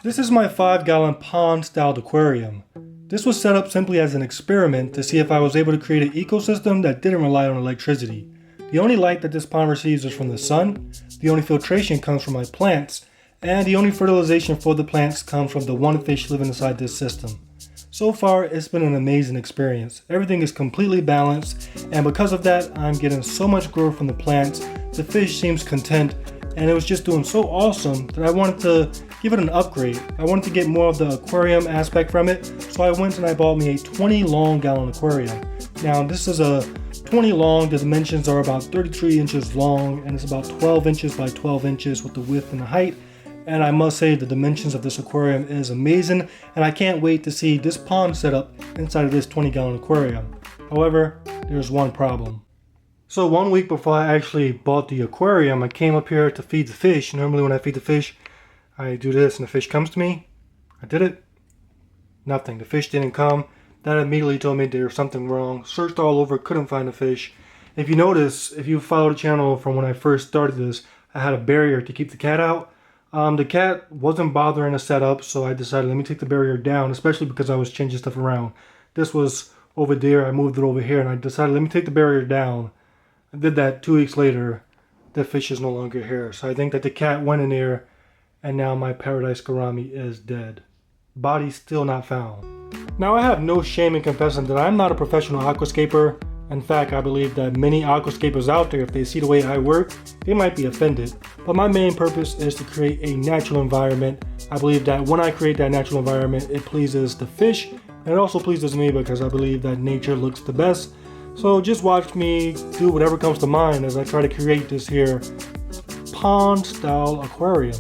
This is my 5-gallon pond-styled aquarium. This was set up simply as an experiment to see if I was able to create an ecosystem that didn't rely on electricity. The only light that this pond receives is from the sun, the only filtration comes from my plants, and the only fertilization for the plants comes from the one fish living inside this system. So far, it's been an amazing experience. Everything is completely balanced, and because of that, I'm getting so much growth from the plants. The fish seems content, and it was just doing so awesome that I wanted to give it an upgrade. I wanted to get more of the aquarium aspect from it, so I went and I bought me a 20 long gallon aquarium. Now this is a 20 long, the dimensions are about 33 inches long, and it's about 12 inches by 12 inches with the width and the height. And I must say the dimensions of this aquarium is amazing, and I can't wait to see this pond set up inside of this 20 gallon aquarium. However, there's one problem. So 1 week before I actually bought the aquarium, I came up here to feed the fish. Normally when I feed the fish, I do this and the fish comes to me. I did it. Nothing. The fish didn't come. That immediately told me there was something wrong. Searched all over, couldn't find the fish. If you notice, if you follow the channel from when I first started this, I had a barrier to keep the cat out. The cat wasn't bothering to set up, so I decided let me take the barrier down, especially because I was changing stuff around. This was over there, I moved it over here, and I decided let me take the barrier down. I did that 2 weeks later. The fish is no longer here, so I think that the cat went in there, and now my paradise gourami is dead. Body still not found. Now I have no shame in confessing that I'm not a professional aquascaper. In fact, I believe that many aquascapers out there, if they see the way I work, they might be offended. But my main purpose is to create a natural environment. I believe that when I create that natural environment, it pleases the fish, and it also pleases me because I believe that nature looks the best. So just watch me do whatever comes to mind as I try to create this here pond-style aquarium.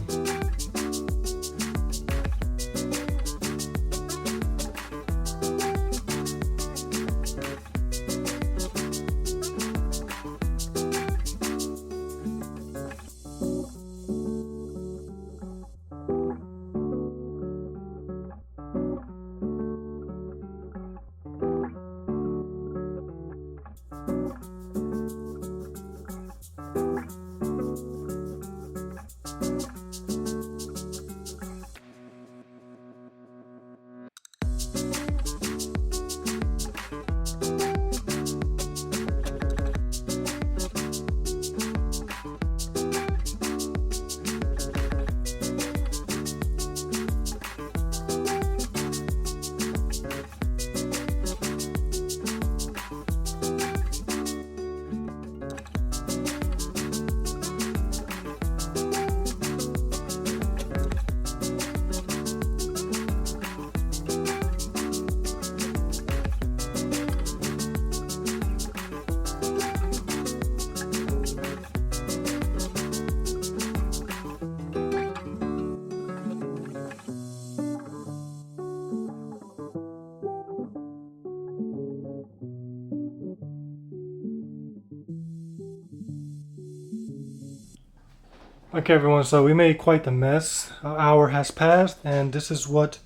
Okay everyone, so we made quite the mess. An hour has passed and this is what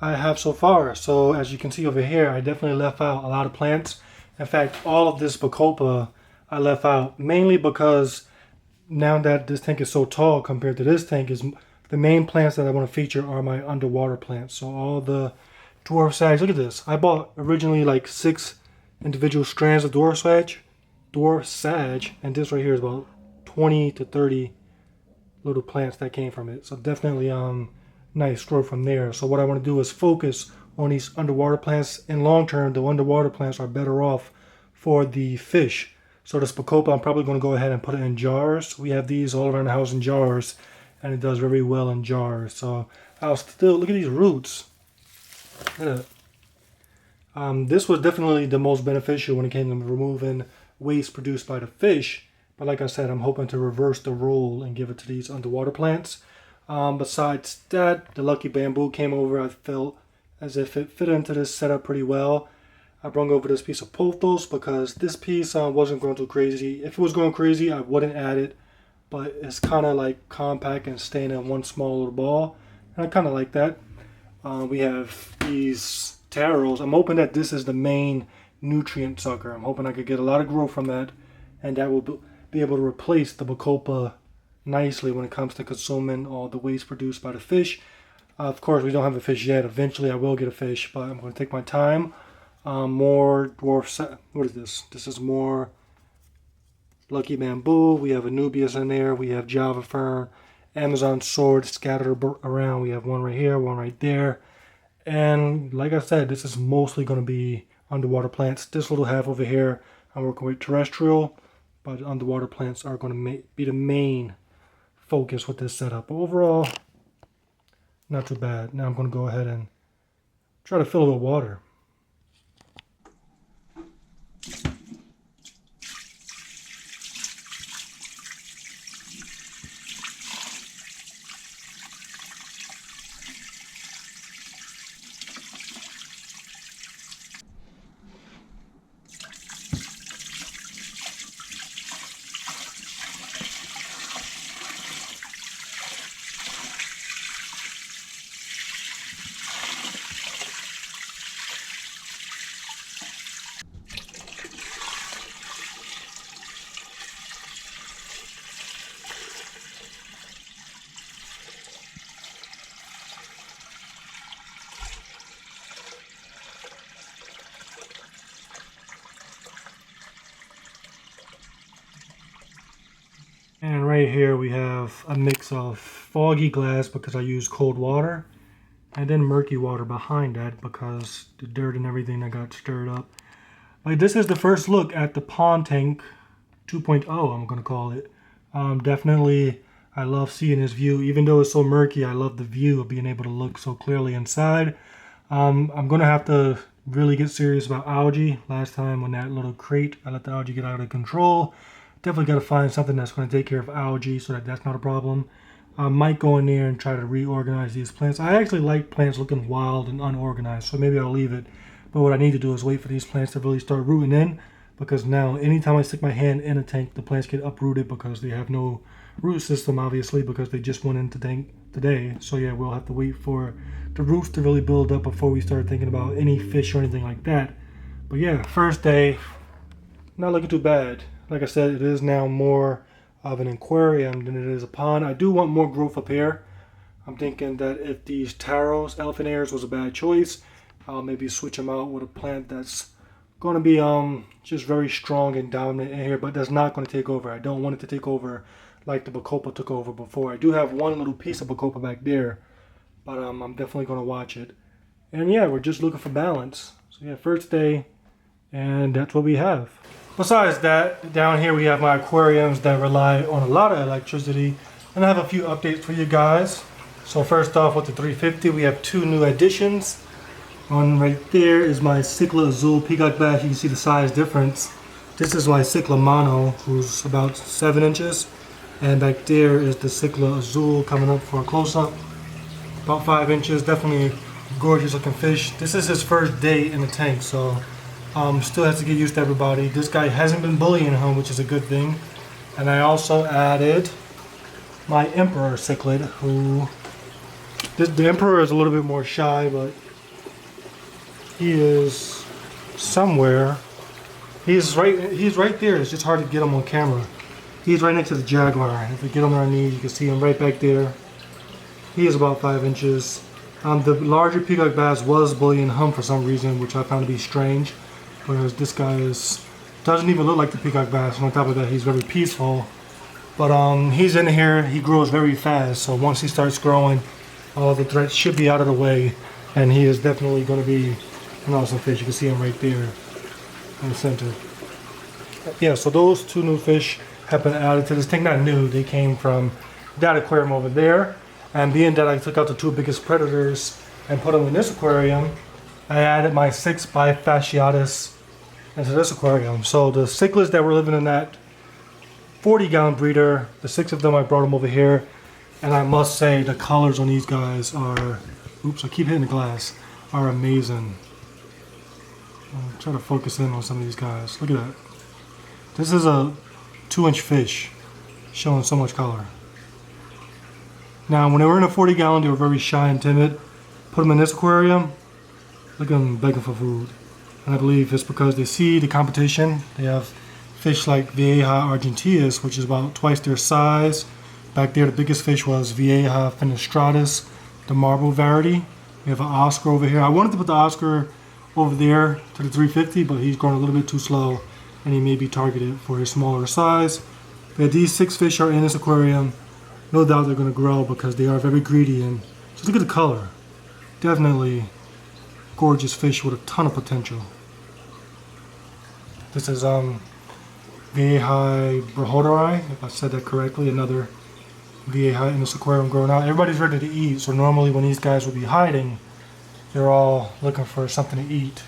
I have so far. So as you can see over here, I definitely left out a lot of plants. In fact, all of this bacopa I left out mainly because now that this tank is so tall compared to this tank, is the main plants that I want to feature are my underwater plants. So all the dwarf sage, look at this. I bought originally like 6 individual strands of dwarf sage, and this right here is about 20 to 30 little plants that came from it. So definitely nice growth from there. So what I want to do is focus on these underwater plants. In long term, the underwater plants are better off for the fish. So this bacopa, I'm probably going to go ahead and put it in jars. We have these all around the house in jars, and it does very well in jars. So I'll still look at these roots. Look at that. This was definitely the most beneficial when it came to removing waste produced by the fish. But like I said, I'm hoping to reverse the role and give it to these underwater plants. Besides that, the lucky bamboo came over. I felt as if it fit into this setup pretty well. I brought over this piece of pothos because this piece wasn't going too crazy. If it was going crazy, I wouldn't add it. But it's kind of like compact and staying in one small little ball. And I kind of like that. We have these taros. I'm hoping that this is the main nutrient sucker. I'm hoping I could get a lot of growth from that. And that will be able to replace the bacopa nicely when it comes to consuming all the waste produced by the fish. Of course, we don't have a fish yet. Eventually, I will get a fish, but I'm going to take my time. More dwarf. What is this? This is more lucky bamboo. We have Anubias in there. We have Java fern, Amazon sword scattered around. We have one right here, one right there. And like I said, this is mostly going to be underwater plants. This little half over here, I'm working with terrestrial, but underwater plants are going to be the main focus with this setup. But overall, not too bad. Now I'm going to go ahead and try to fill it with water. And right here we have a mix of foggy glass because I use cold water, and then murky water behind that because the dirt and everything that got stirred up. Like, this is the first look at the pond tank 2.0, I'm going to call it. Definitely, I love seeing this view. Even though it's so murky, I love the view of being able to look so clearly inside. I'm going to have to really get serious about algae. Last time on that little crate, I let the algae get out of control. Definitely got to find something that's going to take care of algae so that that's not a problem. I might go in there and try to reorganize these plants. I actually like plants looking wild and unorganized, so maybe I'll leave it. But what I need to do is wait for these plants to really start rooting in, because now anytime I stick my hand in a tank, the plants get uprooted because they have no root system, obviously, because they just went into tank today. So yeah, we'll have to wait for the roots to really build up before we start thinking about any fish or anything like that. But yeah, first day, not looking too bad. Like I said, it is now more of an aquarium than it is a pond. I do want more growth up here. I'm thinking that if these taros, elephant ears, was a bad choice, I'll maybe switch them out with a plant that's going to be just very strong and dominant in here, but that's not going to take over. I don't want it to take over like the bacopa took over before. I do have one little piece of bacopa back there, but I'm definitely going to watch it. And yeah, we're just looking for balance. So yeah, first day, and that's what we have. Besides that, down here we have my aquariums that rely on a lot of electricity, and I have a few updates for you guys. So first off, with the 350, we have two new additions. One right there is my Cicla Azul peacock bass. You can see the size difference. This is my Cicla Mono, who's about 7 inches, and back there is the Cicla Azul coming up for a close-up, about 5 inches. Definitely gorgeous looking fish. This is his first day in the tank, so still has to get used to everybody. This guy hasn't been bullying him, which is a good thing. And I also added my Emperor cichlid, who the Emperor is a little bit more shy, but he is somewhere. He's right there. It's just hard to get him on camera. He's right next to the Jaguar. If we get him on our knees, you can see him right back there. He is about 5 inches. The larger peacock bass was bullying him for some reason, which I found to be strange. Whereas this guy doesn't even look like the peacock bass. And on top of that, he's very peaceful. But he's in here. He grows very fast. So once he starts growing, all the threats should be out of the way. And he is definitely going to be an awesome fish. You can see him right there in the center. Yeah, so those two new fish have been added to this tank. Not new. They came from that aquarium over there. And being that I took out the two biggest predators and put them in this aquarium, I added my 6 bifasciatus into this aquarium. So the cichlids that were living in that 40-gallon breeder, the 6 of them, I brought them over here. And I must say the colors on these guys are, oops, I keep hitting the glass, are amazing. I'm trying to focus in on some of these guys. Look at that. This is a 2-inch fish showing so much color. Now, when they were in a 40-gallon, they were very shy and timid. Put them in this aquarium, look at them begging for food. And I believe it's because they see the competition. They have fish like Vieja argenteus, which is about twice their size. Back there, the biggest fish was Vieja fenestratus, the marble variety. We have an Oscar over here. I wanted to put the Oscar over there to the 350, but he's growing a little bit too slow and he may be targeted for his smaller size. But these 6 fish are in this aquarium. No doubt they're going to grow because they are very greedy, and just look at the color. Definitely gorgeous fish with a ton of potential. This is Vieja Brohoderi, if I said that correctly, another Vieja in this aquarium growing out. Everybody's ready to eat, so normally when these guys will be hiding, they're all looking for something to eat.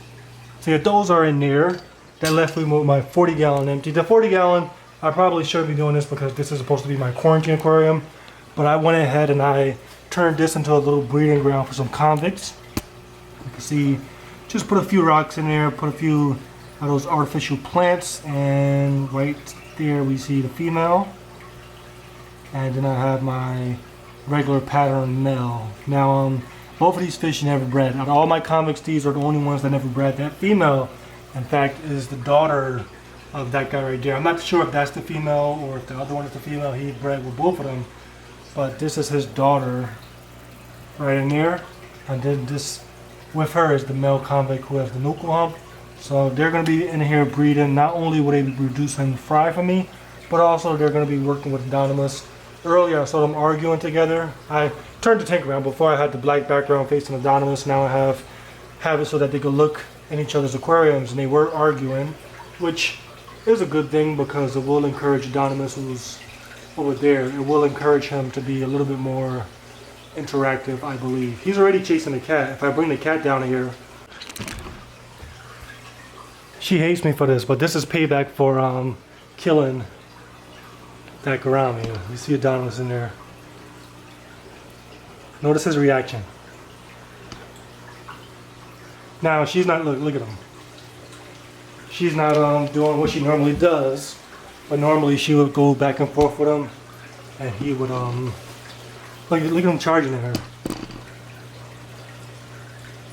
So yeah, those are in there. That left me with my 40 gallon empty. The 40 gallon, I probably shouldn't be doing this because this is supposed to be my quarantine aquarium, but I went ahead and I turned this into a little breeding ground for some convicts. You can see, just put a few rocks in there, put a few of those artificial plants, and right there we see the female. And then I have my regular pattern male. Now, both of these fish never bred. Out of all my convicts, these are the only ones that never bred. That female, in fact, is the daughter of that guy right there. I'm not sure if that's the female or if the other one is the female. He bred with both of them. But this is his daughter right in there. And then this with her is the male convict who has the nuchal hump. So they're going to be in here breeding. Not only will they be producing fry for me, but also they're going to be working with Anonymous. Earlier I saw them arguing together. I turned the tank around. Before I had the black background facing Anonymous. Now I have it so that they could look in each other's aquariums, and they were arguing, which is a good thing because it will encourage Anonymous, who's over there. It will encourage him to be a little bit more interactive, I believe. He's already chasing the cat. If I bring the cat down here, she hates me for this, but this is payback for killing that gourami. You see Adonis in there. Notice his reaction. Now she's not, look at him. She's not doing what she normally does, but normally she would go back and forth with him, and he would look at him charging at her.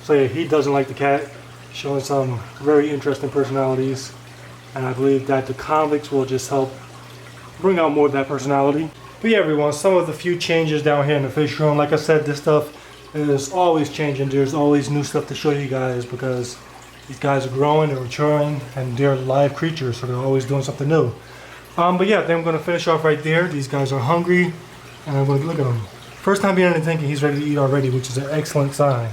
So yeah, he doesn't like the cat, showing some very interesting personalities, and I believe that the convicts will just help bring out more of that personality. But yeah, everyone, some of the few changes down here in the fish room. Like I said, this stuff is always changing. There's always new stuff to show you guys because these guys are growing, they're maturing, and they're live creatures, so they're always doing something new. But yeah, then I'm going to finish off right there. These guys are hungry, and I'm going to look at them. First time being in the tank, and he's ready to eat already, which is an excellent sign.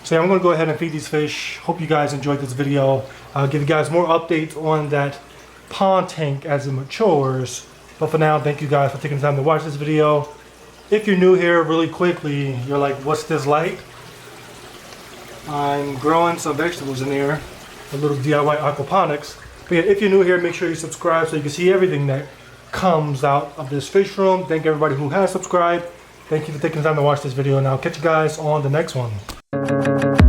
So yeah, I'm going to go ahead and feed these fish. Hope you guys enjoyed this video. I'll give you guys more updates on that pond tank as it matures. But for now, thank you guys for taking the time to watch this video. If you're new here, really quickly, you're like, what's this like? I'm growing some vegetables in here, a little DIY aquaponics. But yeah, if you're new here, make sure you subscribe so you can see everything that comes out of this fish room. Thank everybody who has subscribed. Thank you for taking the time to watch this video, and I'll catch you guys on the next one.